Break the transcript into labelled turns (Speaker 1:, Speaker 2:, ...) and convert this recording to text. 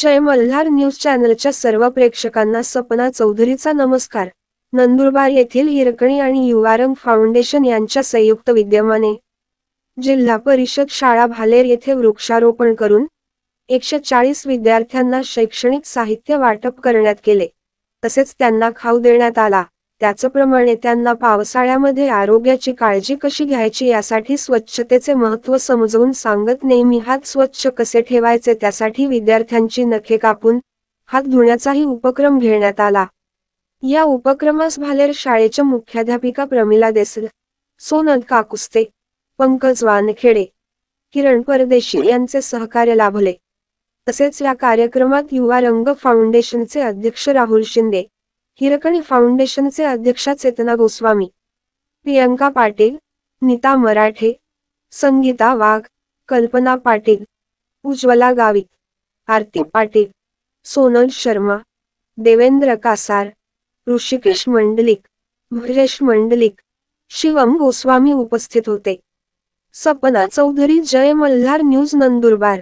Speaker 1: जय Malhar news चॅनलच्या सर्व प्रेक्षकांना सपना चौधरीचा नमस्कार। नंदुरबार येथील हिरकणी आणि युवारंग फाउंडेशन यांच्या संयुक्त विद्यमाने जिल्हा परिषद शाळा भालेर येथे वृक्षारोपण करून 140 विद्यार्थ्यांना शैक्षणिक साहित्य वाटप करण्यात केले। तसेच त्यांना खाऊ देण्यात आला। त्याचप्रमाणे त्यांना पावसाळ्यामध्ये आरोग्याची काळजी कशी घ्यायची यासाठी स्वच्छतेचे महत्त्व समजावून सांगत नेहमी हात स्वच्छ कसे ठेवायचे त्यासाठी विद्यार्थ्यांची नखे कापून हात धुण्याचाही उपक्रम घेण्यात आला। या उपक्रमास भालेर शाळेच्या मुख्याध्यापिका प्रमिला देसले, सोनल काकुस्ते, पंकज वानखेडे, किरण परदेशी यांचे सहकार्य लाभले। तसेच या कार्यक्रमात युवा रंग फाउंडेशनचे अध्यक्ष राहुल शिंदे, हिरकणी फाउंडेशनचे अध्यक्षा चेतना गोस्वामी, प्रियंका पाटील, नीता मराठे, संगीता वाघ, कल्पना पाटील, उज्ज्वला गावित, आरती पाटील, सोनल शर्मा, देवेंद्र कासार, ऋषिकेश मंडलिक, भुरेश मंडलिक, शिवम गोस्वामी उपस्थित होते। सपना चौधरी, जय मल्हार न्यूज, नंदुरबार।